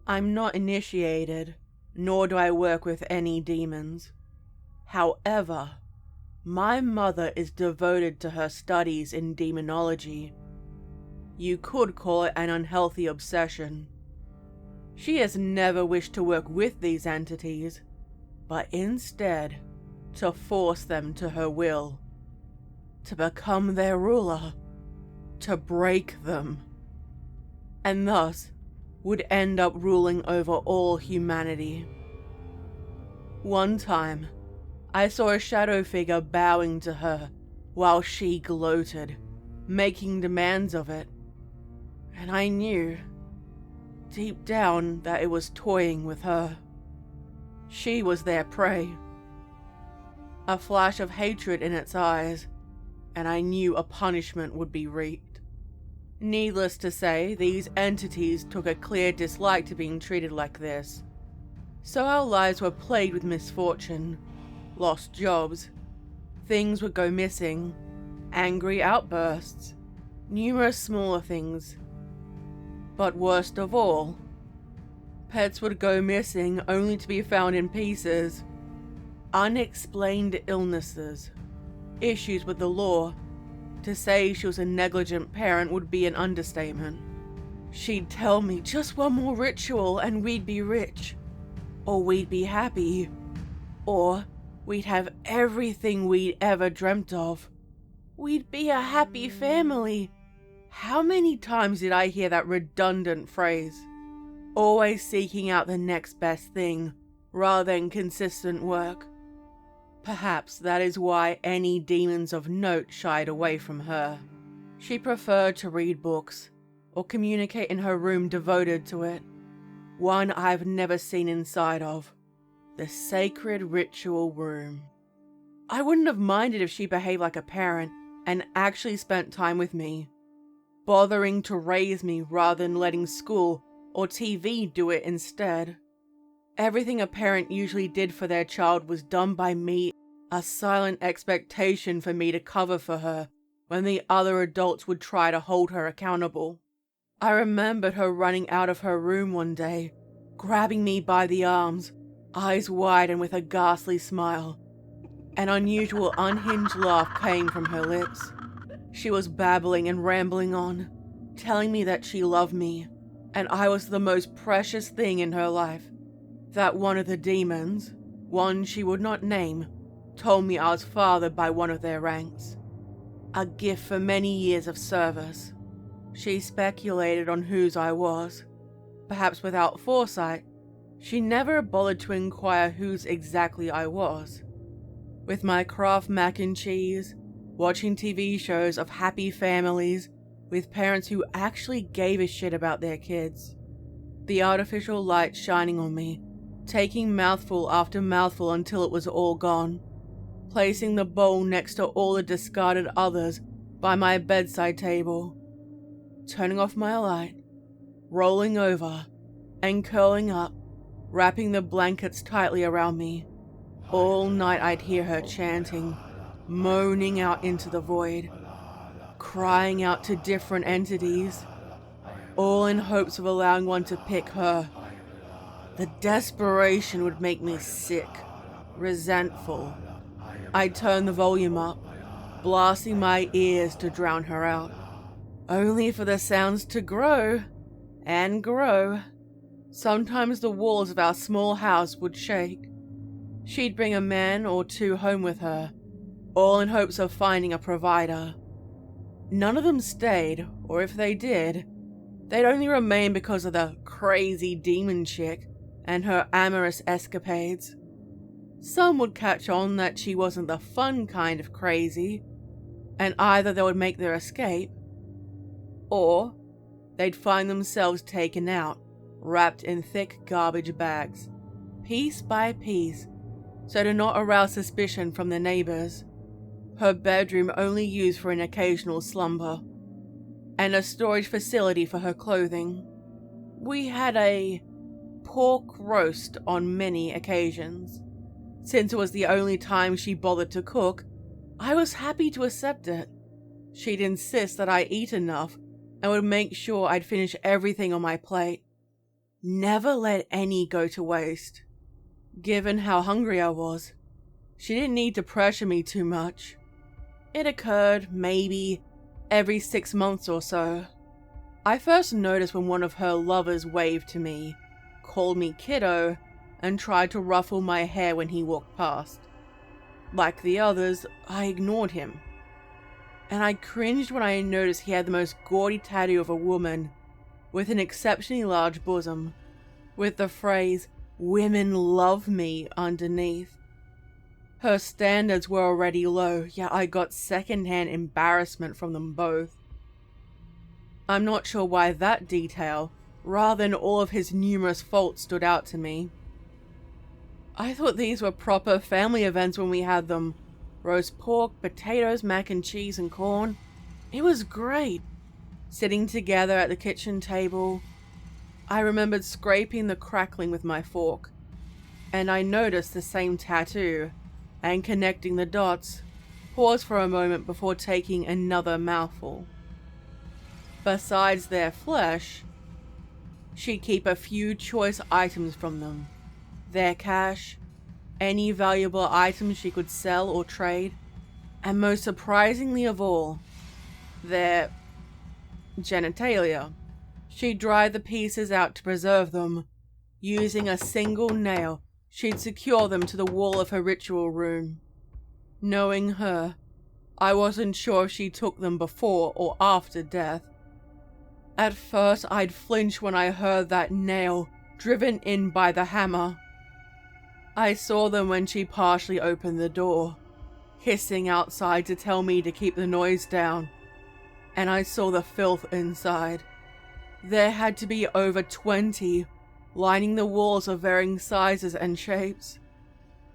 I'm not initiated, nor do I work with any demons. However, my mother is devoted to her studies in demonology. You could call it an unhealthy obsession. She has never wished to work with these entities, but instead to force them to her will, to become their ruler, to break them, and thus would end up ruling over all humanity. One time, I saw a shadow figure bowing to her while she gloated, making demands of it, and I knew, deep down, that it was toying with her. She was their prey. A flash of hatred in its eyes, and I knew a punishment would be reaped. Needless to say, these entities took a clear dislike to being treated like this. So our lives were plagued with misfortune, lost jobs, things would go missing, angry outbursts, numerous smaller things. But worst of all, pets would go missing only to be found in pieces. Unexplained illnesses, issues with the law. To say she was a negligent parent would be an understatement. She'd tell me just one more ritual and we'd be rich. Or we'd be happy. Or we'd have everything we'd ever dreamt of. We'd be a happy family. How many times did I hear that redundant phrase? Always seeking out the next best thing, rather than consistent work. Perhaps that is why any demons of note shied away from her. She preferred to read books, or communicate in her room devoted to it. One I've never seen inside of. The sacred ritual room. I wouldn't have minded if she behaved like a parent and actually spent time with me, bothering to raise me rather than letting school or TV do it instead. Everything a parent usually did for their child was done by me, a silent expectation for me to cover for her when the other adults would try to hold her accountable. I remembered her running out of her room one day, grabbing me by the arms, eyes wide and with a ghastly smile. An unusual unhinged laugh came from her lips. She was babbling and rambling on, telling me that she loved me, and I was the most precious thing in her life. That one of the demons, one she would not name, told me I was fathered by one of their ranks. A gift for many years of service. She speculated on whose I was. Perhaps without foresight, she never bothered to inquire whose exactly I was. With my Kraft mac and cheese, watching TV shows of happy families with parents who actually gave a shit about their kids. The artificial light shining on me, taking mouthful after mouthful until it was all gone, placing the bowl next to all the discarded others by my bedside table, turning off my light, rolling over, and curling up, wrapping the blankets tightly around me. All night I'd hear her chanting, moaning out into the void, crying out to different entities, all in hopes of allowing one to pick her. The desperation would make me sick, resentful. I'd turn the volume up, blasting my ears to drown her out, only for the sounds to grow and grow. Sometimes the walls of our small house would shake. She'd bring a man or two home with her, all in hopes of finding a provider. None of them stayed, or if they did, they'd only remain because of the crazy demon chick and her amorous escapades. Some would catch on that she wasn't the fun kind of crazy, and either they would make their escape, or they'd find themselves taken out, wrapped in thick garbage bags, piece by piece, so to not arouse suspicion from the neighbors. Her bedroom only used for an occasional slumber, and a storage facility for her clothing. We had a pork roast on many occasions. Since it was the only time she bothered to cook, I was happy to accept it. She'd insist that I eat enough and would make sure I'd finish everything on my plate. never let any go to waste. Given how hungry I was, she didn't need to pressure me too much. It occurred maybe every 6 months or so. I first noticed when one of her lovers waved to me, called me kiddo, and tried to ruffle my hair when he walked past. Like the others, I ignored him. And I cringed when I noticed he had the most gaudy tattoo of a woman with an exceptionally large bosom, with the phrase, "Women love me," underneath. Her standards were already low, yet I got secondhand embarrassment from them both. I'm not sure why that detail, rather than all of his numerous faults, stood out to me. I thought these were proper family events when we had them. Roast pork, potatoes, mac and cheese, and corn. It was great. Sitting together at the kitchen table, I remembered scraping the crackling with my fork, and I noticed the same tattoo, and connecting the dots, paused for a moment before taking another mouthful. Besides their flesh, she'd keep a few choice items from them. Their cash, any valuable items she could sell or trade, and most surprisingly of all, their genitalia. She'd dry the pieces out to preserve them. Using a single nail, she'd secure them to the wall of her ritual room. Knowing her, I wasn't sure if she took them before or after death. At first, I'd flinch when I heard that nail driven in by the hammer. I saw them when she partially opened the door, hissing outside to tell me to keep the noise down, and I saw the filth inside. There had to be over 20, lining the walls of varying sizes and shapes.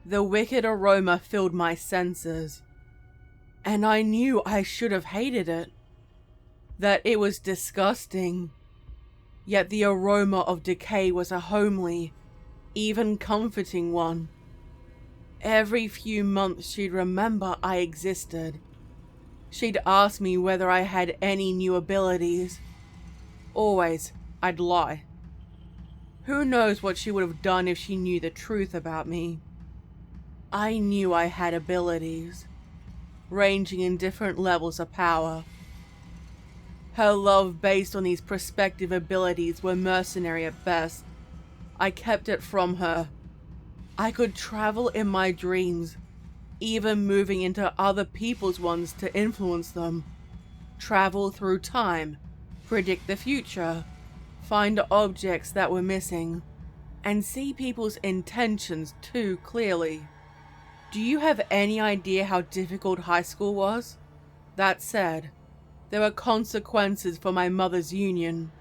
The wicked aroma filled my senses, and I knew I should have hated it. That it was disgusting. Yet the aroma of decay was a homely, even comforting one. Every few months she'd remember I existed. She'd ask me whether I had any new abilities. Always, I'd lie. Who knows what she would have done if she knew the truth about me. I knew I had abilities, ranging in different levels of power. Her love based on these prospective abilities were mercenary at best. I kept it from her. I could travel in my dreams, even moving into other people's ones to influence them. Travel through time, predict the future, find objects that were missing, and see people's intentions too clearly. Do you have any idea how difficult high school was? That said, there were consequences for my mother's union.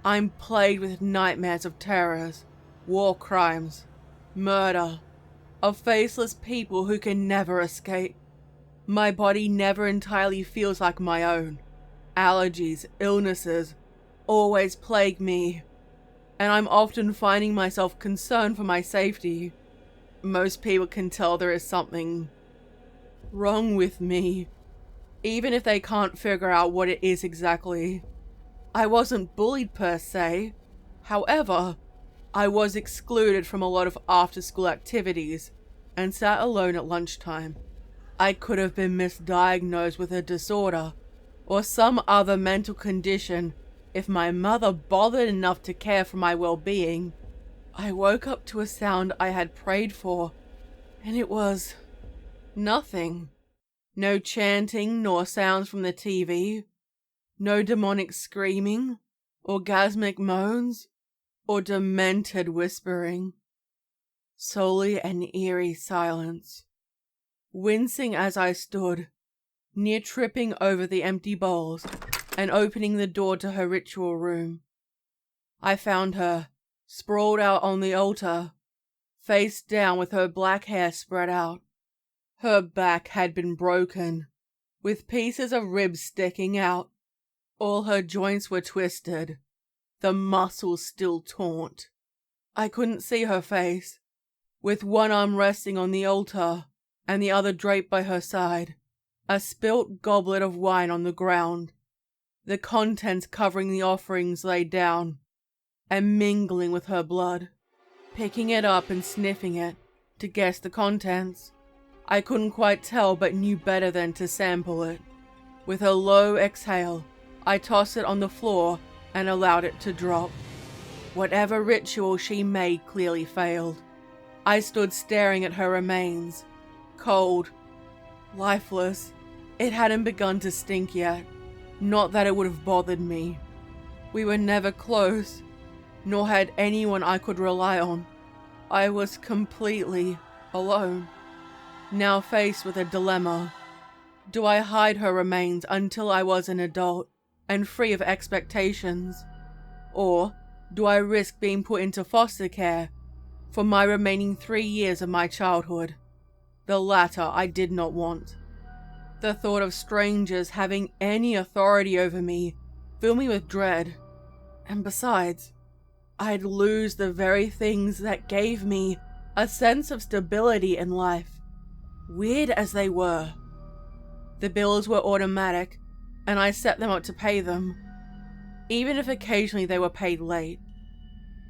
I'm plagued with nightmares of terrors, war crimes, murder, of faceless people who can never escape. My body never entirely feels like my own. Allergies, illnesses, always plague me, and I'm often finding myself concerned for my safety. Most people can tell there is something wrong with me, even if they can't figure out what it is exactly. I wasn't bullied per se. However, I was excluded from a lot of after-school activities and sat alone at lunchtime. I could have been misdiagnosed with a disorder or some other mental condition if my mother bothered enough to care for my well-being. I woke up to a sound I had prayed for, and it was nothing. No chanting nor sounds from the TV. No demonic screaming, orgasmic moans, or demented whispering. Solely an eerie silence. Wincing as I stood, near tripping over the empty bowls and opening the door to her ritual room, I found her, sprawled out on the altar, face down with her black hair spread out. Her back had been broken, with pieces of ribs sticking out. All her joints were twisted, the muscles still taut. I couldn't see her face. With one arm resting on the altar and the other draped by her side, a spilt goblet of wine on the ground, the contents covering the offerings laid down. and mingling with her blood, picking it up and sniffing it to guess the contents. I couldn't quite tell but knew better than to sample it. With a low exhale, I tossed it on the floor and allowed it to drop. Whatever ritual she made clearly failed. I stood staring at her remains, cold, lifeless. It hadn't begun to stink yet. Not that it would have bothered me. We were never close, nor had anyone I could rely on. I was completely alone. Now faced with a dilemma. Do I hide her remains until I was an adult and free of expectations? Or do I risk being put into foster care for my remaining 3 years of my childhood? The latter I did not want. The thought of strangers having any authority over me filled me with dread. And besides, I'd lose the very things that gave me a sense of stability in life. Weird as they were. The bills were automatic, and I set them up to pay them, even if occasionally they were paid late.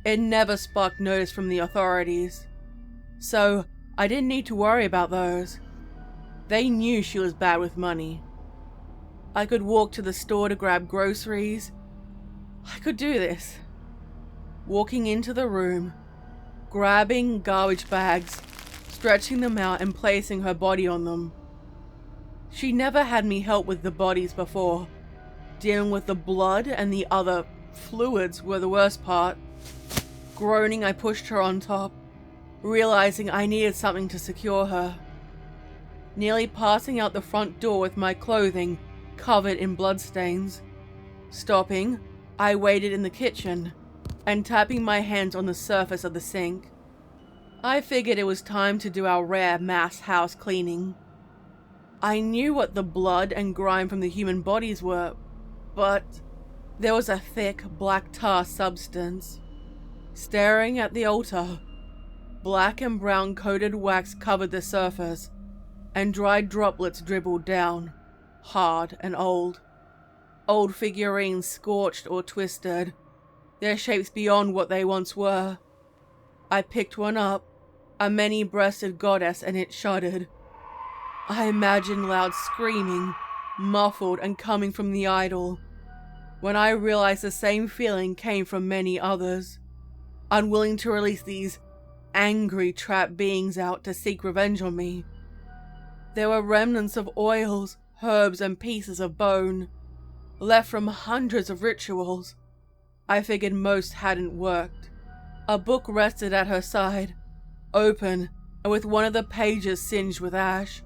It never sparked notice from the authorities, so I didn't need to worry about those. They knew she was bad with money. I could walk to the store to grab groceries. I could do this. Walking into the room, grabbing garbage bags, stretching them out and placing her body on them. She never had me help with the bodies before. Dealing with the blood and the other fluids were the worst part. Groaning, I pushed her on top, realizing I needed something to secure her. Nearly passing out the front door with my clothing covered in bloodstains. Stopping, I waited in the kitchen and tapping my hands on the surface of the sink. I figured it was time to do our rare mass house cleaning. I knew what the blood and grime from the human bodies were, but there was a thick black tar substance. Staring at the altar, black and brown coated wax covered the surface, and dried droplets dribbled down, hard and old. Old figurines scorched or twisted, their shapes beyond what they once were. I picked one up, a many-breasted goddess, and it shuddered. I imagined loud screaming, muffled and coming from the idol, when I realized the same feeling came from many others, unwilling to release these angry, trapped beings out to seek revenge on me. There were remnants of oils, herbs, and pieces of bone, left from hundreds of rituals. I figured most hadn't worked. A book rested at her side, open and with one of the pages singed with ash.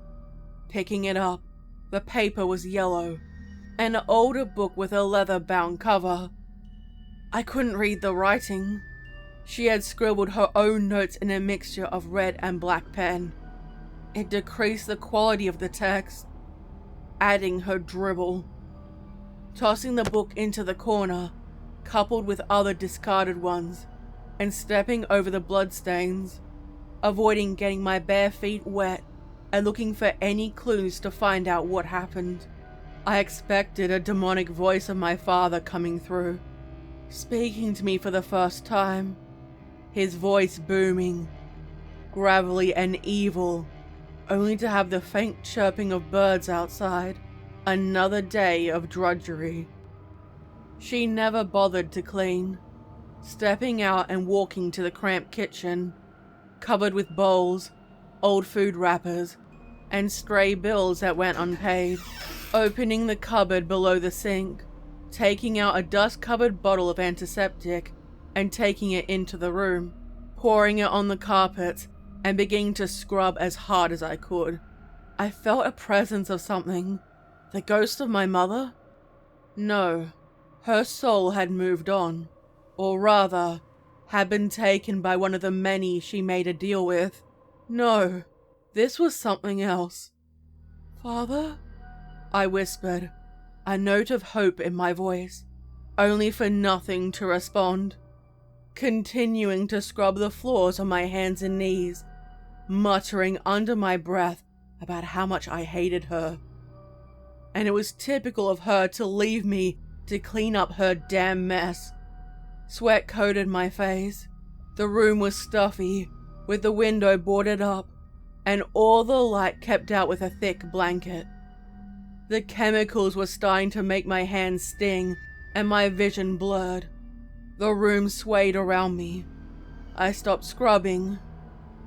Picking it up, the paper was yellow, an older book with a leather-bound cover. I couldn't read the writing. She had scribbled her own notes in a mixture of red and black pen. It decreased the quality of the text, adding her dribble. Tossing the book into the corner, coupled with other discarded ones, and stepping over the bloodstains, avoiding getting my bare feet wet and looking for any clues to find out what happened. I expected a demonic voice of my father coming through, speaking to me for the first time, his voice booming, gravelly and evil, only to have the faint chirping of birds outside. Another day of drudgery. She never bothered to clean, stepping out and walking to the cramped kitchen, covered with bowls, old food wrappers, and stray bills that went unpaid. Opening the cupboard below the sink, taking out a dust-covered bottle of antiseptic and taking it into the room, pouring it on the carpet and beginning to scrub as hard as I could. I felt a presence of something. The ghost of my mother? No, her soul had moved on, or rather, had been taken by one of the many she made a deal with. No, this was something else. "Father?" I whispered, a note of hope in my voice, only for nothing to respond. Continuing to scrub the floors on my hands and knees, muttering under my breath about how much I hated her. And it was typical of her to leave me to clean up her damn mess. Sweat coated my face. The room was stuffy, with the window boarded up, and all the light kept out with a thick blanket. The chemicals were starting to make my hands sting and my vision blurred. The room swayed around me. I stopped scrubbing,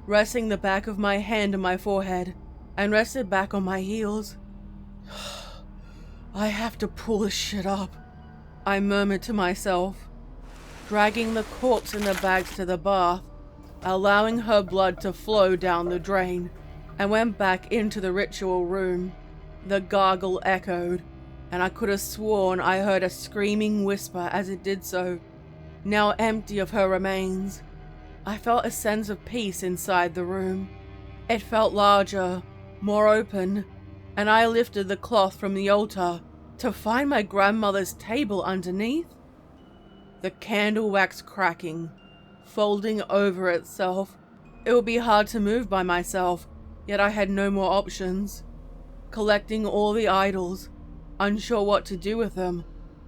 resting the back of my hand on my forehead, and rested back on my heels. I have to pull this shit up, I murmured to myself, dragging the corpse and the bags to the bath, allowing her blood to flow down the drain, and went back into the ritual room. The gargle echoed, and I could have sworn I heard a screaming whisper as it did so, now empty of her remains. I felt a sense of peace inside the room. It felt larger, more open, and I lifted the cloth from the altar to find my grandmother's table underneath. The candle wax cracking, folding over itself. It would be hard to move by myself, yet I had no more options. Collecting all the idols, unsure what to do with them,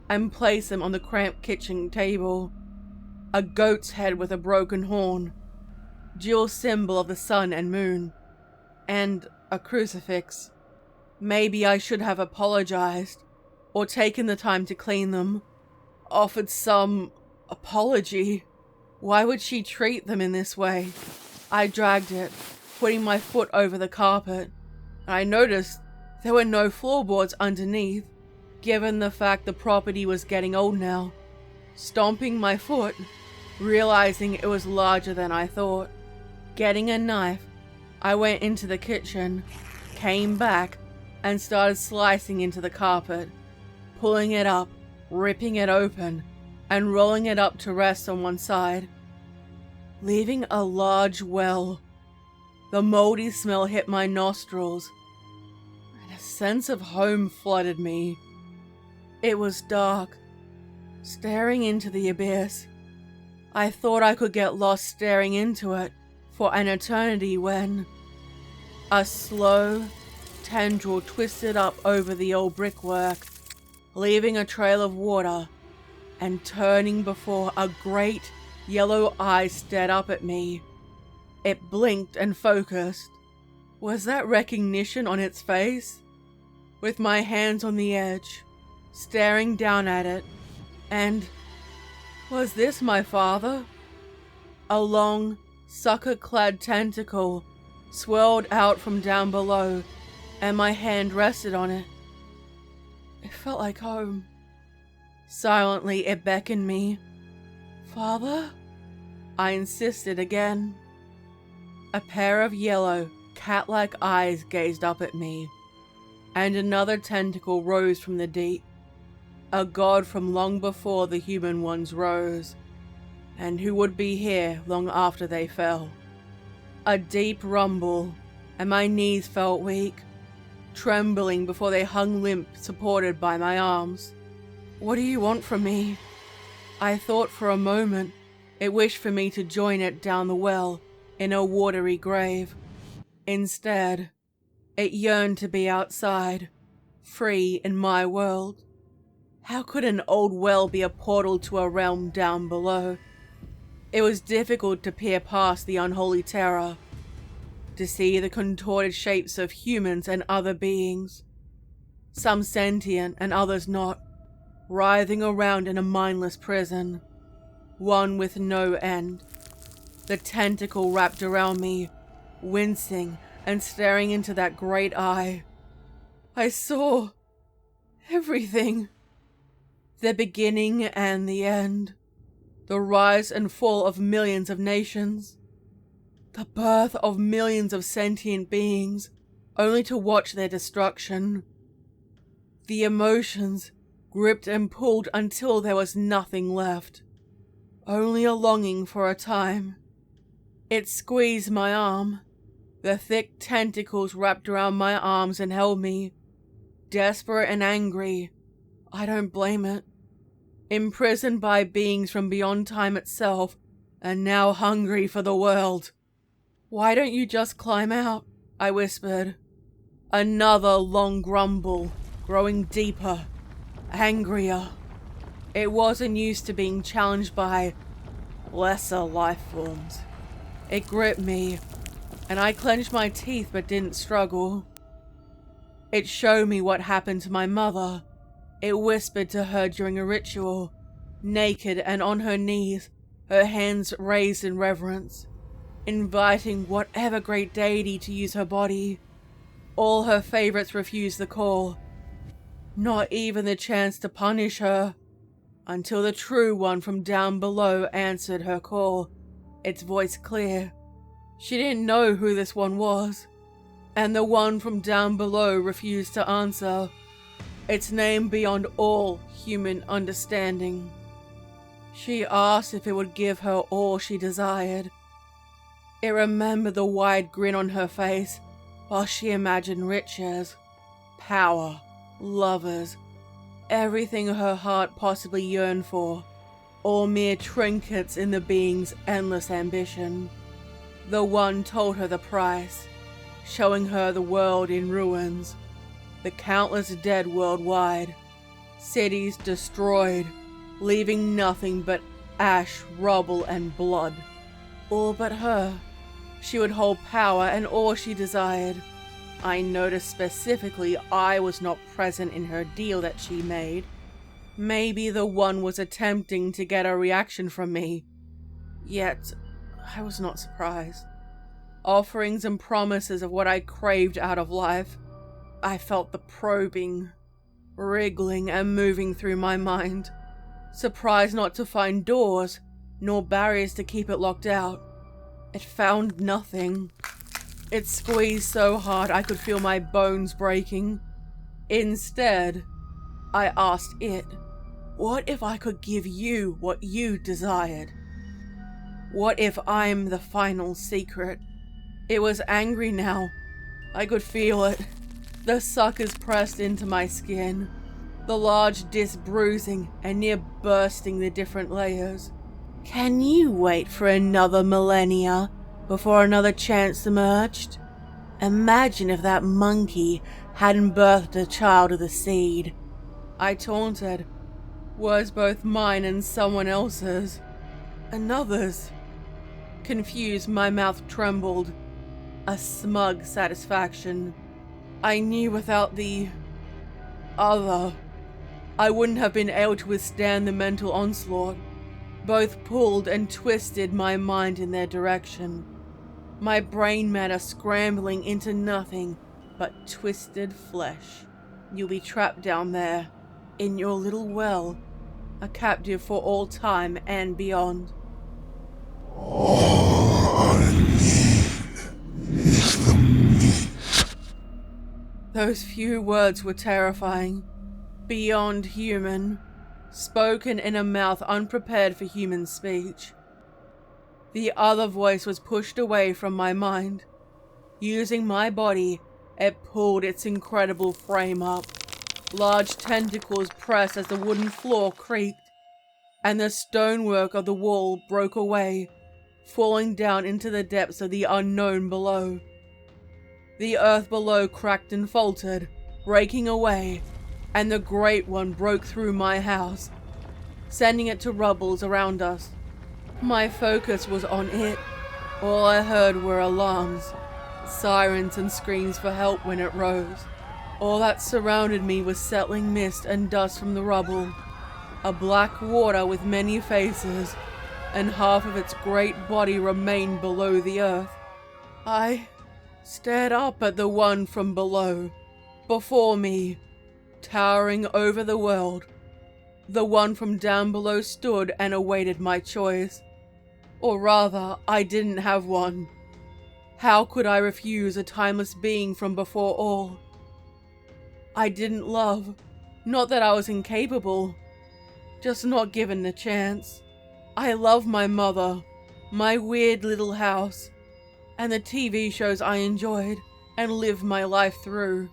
and place them on the cramped kitchen table. A goat's head with a broken horn, dual symbol of the sun and moon, and a crucifix. Maybe I should have apologized, or taken the time to clean them, offered some apology. Why would she treat them in this way? I dragged it, putting my foot over the carpet, and I noticed there were no floorboards underneath, given the fact the property was getting old now. Stomping my foot, realizing it was larger than I thought. Getting a knife, I went into the kitchen, came back, and started slicing into the carpet, pulling it up, ripping it open, and rolling it up to rest on one side, leaving a large well. The moldy smell hit my nostrils, and a sense of home flooded me. It was dark, staring into the abyss. I thought I could get lost staring into it for an eternity when a slow tendril twisted up over the old brickwork, leaving a trail of water, and turning before a great yellow eye stared up at me. It blinked and focused. Was that recognition on its face? With my hands on the edge, staring down at it, and was this my father? A long, sucker-clad tentacle swirled out from down below, and my hand rested on it. It felt like home. Silently, it beckoned me. Father? I insisted again. A pair of yellow, cat-like eyes gazed up at me, and another tentacle rose from the deep. A god from long before the human ones rose, and who would be here long after they fell. A deep rumble, and my knees felt weak, trembling before they hung limp, supported by my arms. What do you want from me? I thought for a moment it wished for me to join it down the well in a watery grave. Instead, it yearned to be outside, free in my world. How could an old well be a portal to a realm down below? It was difficult to peer past the unholy terror, to see the contorted shapes of humans and other beings, some sentient and others not, writhing around in a mindless prison, one with no end. The tentacle wrapped around me, wincing and staring into that great eye. I saw everything. The beginning and the end. The rise and fall of millions of nations. The birth of millions of sentient beings, only to watch their destruction. The emotions gripped and pulled until there was nothing left. Only a longing for a time. It squeezed my arm. The thick tentacles wrapped around my arms and held me. Desperate and angry. I don't blame it. Imprisoned by beings from beyond time itself, and now hungry for the world. Why don't you just climb out? I whispered. Another long grumble, growing deeper, angrier. It wasn't used to being challenged by lesser life forms. It gripped me, and I clenched my teeth but didn't struggle. It showed me what happened to my mother. It whispered to her during a ritual, naked and on her knees, her hands raised in reverence, inviting whatever great deity to use her body. All her favorites refused the call, not even the chance to punish her, until the true one from down below answered her call, its voice clear. She didn't know who this one was, and the one from down below refused to answer, its name beyond all human understanding. She asked if it would give her all she desired. It remembered the wide grin on her face while she imagined riches, power, lovers, everything her heart possibly yearned for, all mere trinkets in the being's endless ambition. The one told her the price, showing her the world in ruins, the countless dead worldwide, cities destroyed, leaving nothing but ash, rubble, and blood. All but her. She would hold power and all she desired. I noticed specifically I was not present in her deal that she made. Maybe the one was attempting to get a reaction from me. Yet, I was not surprised. Offerings and promises of what I craved out of life. I felt the probing, wriggling and moving through my mind. Surprised not to find doors, nor barriers to keep it locked out. It found nothing. It squeezed so hard I could feel my bones breaking. Instead, I asked it, what if I could give you what you desired? What if I'm the final secret? It was angry now. I could feel it. The suckers pressed into my skin, the large disc bruising and near bursting the different layers. Can you wait for another millennia before another chance emerged? Imagine if that monkey hadn't birthed a child of the seed. I taunted. Words both mine and someone else's. Another's. Confused, my mouth trembled. A smug satisfaction. I knew without the other, I wouldn't have been able to withstand the mental onslaught. Both pulled and twisted my mind in their direction. My brain matter scrambling into nothing but twisted flesh. You'll be trapped down there, in your little well, a captive for all time and beyond. All I need is the meat. Those few words were terrifying, beyond human, spoken in a mouth unprepared for human speech. The other voice was pushed away from my mind. Using my body, it pulled its incredible frame up. Large tentacles pressed as the wooden floor creaked, and the stonework of the wall broke away, falling down into the depths of the unknown below. The earth below cracked and faltered, breaking away, and the Great One broke through my house, sending it to rubbles around us. My focus was on it. All I heard were alarms, sirens and screams for help when it rose. All that surrounded me was settling mist and dust from the rubble, a black water with many faces, and half of its great body remained below the earth. I stared up at the one from below, before me, towering over the world. The one from down below stood and awaited my choice. Or rather, I didn't have one. How could I refuse a timeless being from before all? I didn't love. Not that I was incapable. Just not given the chance. I love my mother, my weird little house, and the TV shows I enjoyed and lived my life through.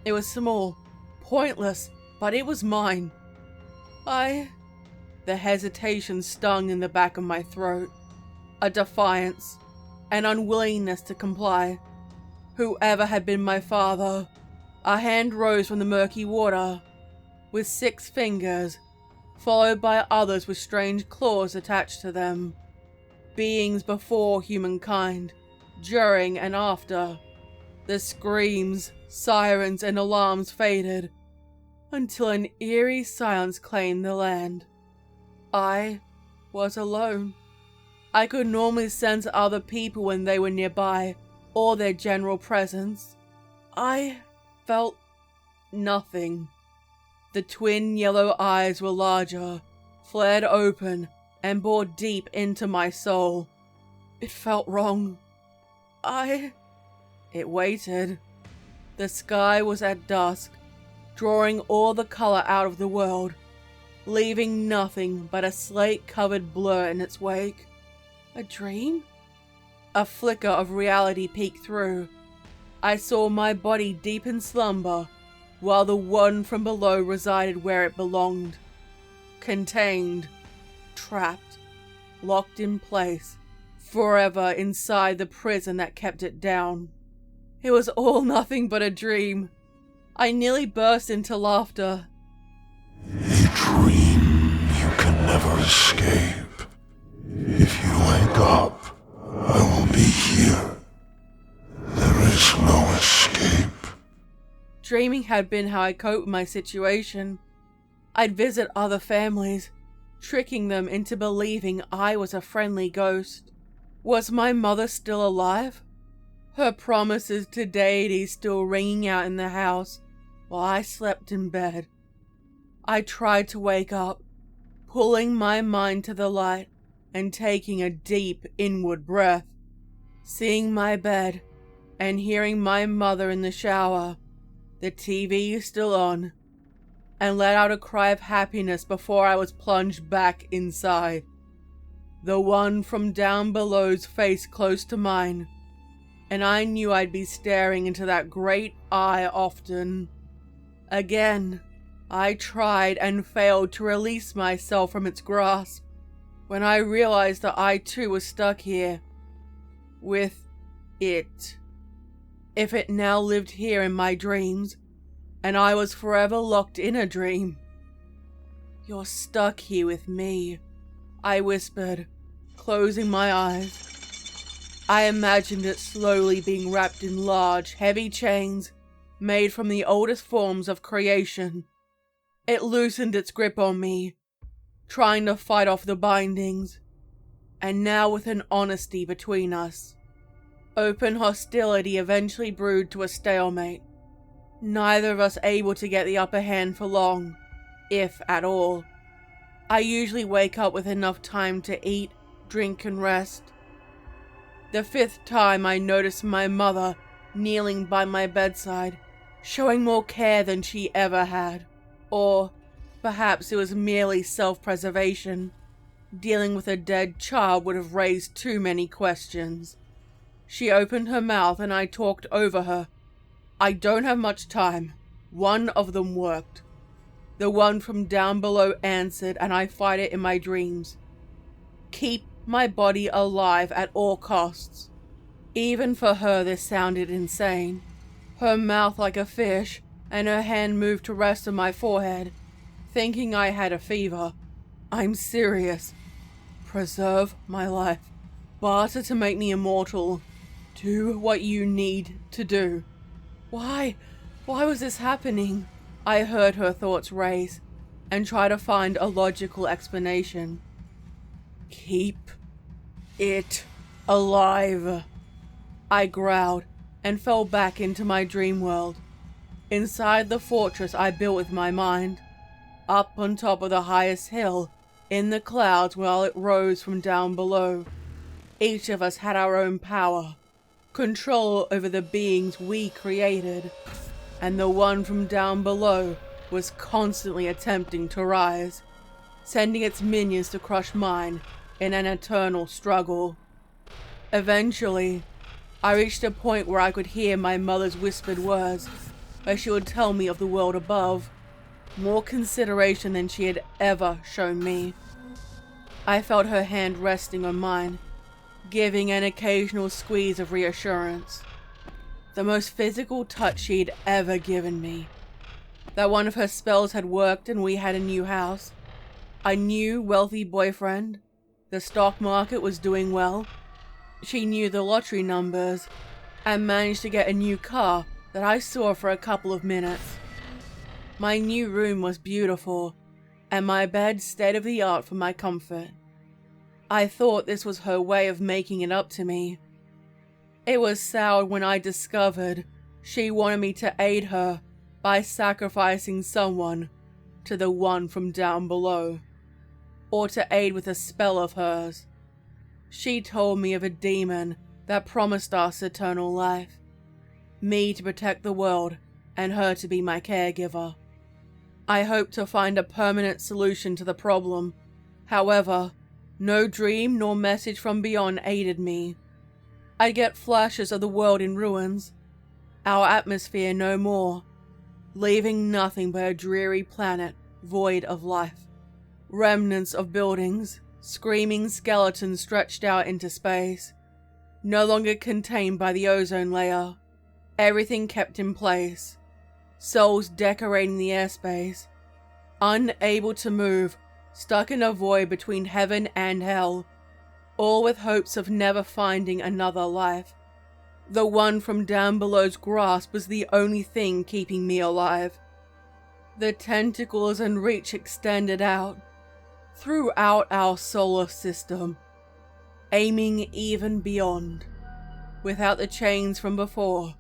It was small, pointless, but it was mine. The hesitation stung in the back of my throat. A defiance, an unwillingness to comply. Whoever had been my father, a hand rose from the murky water. With 6 fingers, followed by others with strange claws attached to them. Beings before humankind, during and after. The screams, sirens, and alarms faded, until an eerie silence claimed the land. I was alone. I could normally sense other people when they were nearby, or their general presence. I felt nothing. The twin yellow eyes were larger, flared open, and bored deep into my soul. It felt wrong. It waited. The sky was at dusk, drawing all the color out of the world, leaving nothing but a slate-covered blur in its wake. A dream? A flicker of reality peeked through. I saw my body deep in slumber, while the one from below resided where it belonged. Contained, trapped, locked in place, forever inside the prison that kept it down. It was all nothing but a dream. I nearly burst into laughter. A dream you can never escape. If you wake up, I will be here. There is no escape. Dreaming had been how I coped with my situation. I'd visit other families, tricking them into believing I was a friendly ghost. Was my mother still alive? Her promises to deity still ringing out in the house while I slept in bed. I tried to wake up, pulling my mind to the light and taking a deep inward breath, seeing my bed and hearing my mother in the shower, the TV still on, and let out a cry of happiness before I was plunged back inside. The one from down below's face close to mine, and I knew I'd be staring into that great eye often. Again, I tried and failed to release myself from its grasp, when I realized that I too was stuck here, with it. If it now lived here in my dreams, and I was forever locked in a dream. "You're stuck here with me," I whispered, closing my eyes. I imagined it slowly being wrapped in large, heavy chains made from the oldest forms of creation. It loosened its grip on me, trying to fight off the bindings, and now with an honesty between us. Open hostility eventually brewed to a stalemate, neither of us able to get the upper hand for long, if at all. I usually wake up with enough time to eat, drink, and rest. The fifth time I noticed my mother kneeling by my bedside, showing more care than she ever had. Or perhaps it was merely self-preservation. Dealing with a dead child would have raised too many questions. She opened her mouth and I talked over her. I don't have much time. One of them worked. The one from down below answered, and I fight it in my dreams. Keep my body alive at all costs. Even for her this sounded insane. Her mouth like a fish, and her hand moved to rest on my forehead, thinking I had a fever. I'm serious. Preserve my life. Barter to make me immortal. Do what you need to do. Why was this happening? I heard her thoughts race, and try to find a logical explanation. Keep it alive. I growled, and fell back into my dream world. Inside the fortress I built with my mind, up on top of the highest hill, in the clouds while it rose from down below. Each of us had our own power, control over the beings we created, and the one from down below was constantly attempting to rise, sending its minions to crush mine in an eternal struggle. Eventually, I reached a point where I could hear my mother's whispered words, where she would tell me of the world above, more consideration than she had ever shown me. I felt her hand resting on mine, giving an occasional squeeze of reassurance. The most physical touch she'd ever given me. That one of her spells had worked and we had a new house. a new wealthy boyfriend, the stock market was doing well, she knew the lottery numbers, and managed to get a new car that I saw for a couple of minutes. My new room was beautiful, and my bed state-of-the-art for my comfort. I thought this was her way of making it up to me. It was soured when I discovered she wanted me to aid her by sacrificing someone to the one from down below, or to aid with a spell of hers. She told me of a demon that promised us eternal life, me to protect the world and her to be my caregiver. I hoped to find a permanent solution to the problem. However, no dream nor message from beyond aided me. I get flashes of the world in ruins, our atmosphere no more, leaving nothing but a dreary planet void of life. Remnants of buildings, screaming skeletons stretched out into space, no longer contained by the ozone layer. Everything kept in place, souls decorating the airspace, unable to move, stuck in a void between heaven and hell, all with hopes of never finding another life. The one from down below's grasp was the only thing keeping me alive. The tentacles and reach extended out, throughout our solar system, aiming even beyond. Without the chains from before,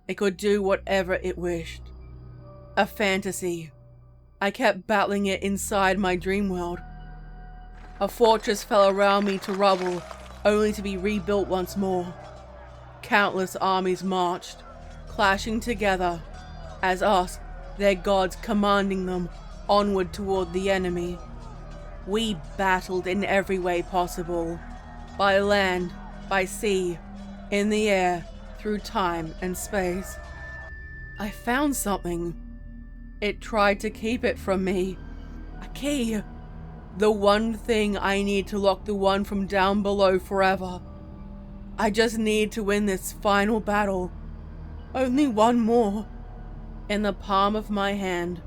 it could do whatever it wished. A fantasy. I kept battling it inside my dream world. A fortress fell around me to rubble, only to be rebuilt once more. Countless armies marched, clashing together, as us, their gods, commanding them onward toward the enemy. We battled in every way possible, by land, by sea, in the air, through time and space. I found something. It tried to keep it from me. A key. The one thing I need to lock the one from down below forever. I just need to win this final battle. Only one more. In the palm of my hand,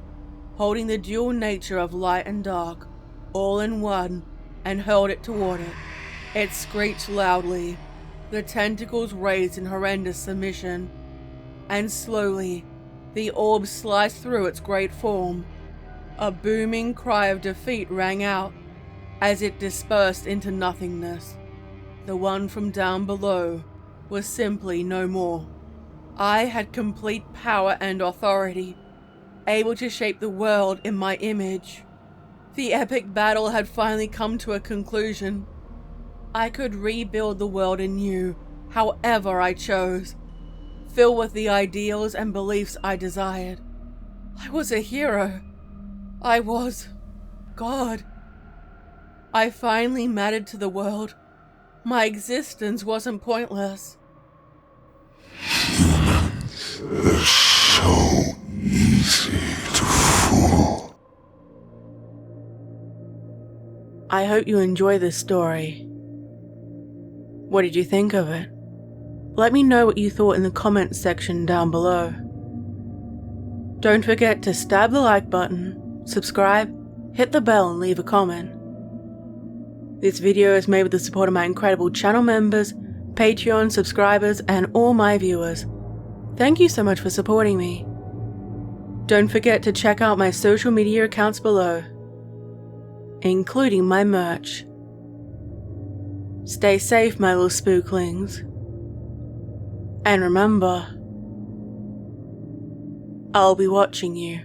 holding the dual nature of light and dark, all in one, and hurled it toward it. It screeched loudly, the tentacles raised in horrendous submission, and slowly, the orb sliced through its great form. A booming cry of defeat rang out, as it dispersed into nothingness. The one from down below was simply no more. I had complete power and authority, able to shape the world in my image. The epic battle had finally come to a conclusion. I could rebuild the world anew, however I chose, filled with the ideals and beliefs I desired. I was a hero. I was God. I finally mattered to the world. My existence wasn't pointless. Humans, they're so easy to fool. I hope you enjoy this story. What did you think of it? Let me know what you thought in the comments section down below. Don't forget to stab the like button, subscribe, hit the bell and leave a comment. This video is made with the support of my incredible channel members, Patreon subscribers, and all my viewers. Thank you so much for supporting me. Don't forget to check out my social media accounts below, including my merch. Stay safe, my little spooklings. And remember, I'll be watching you.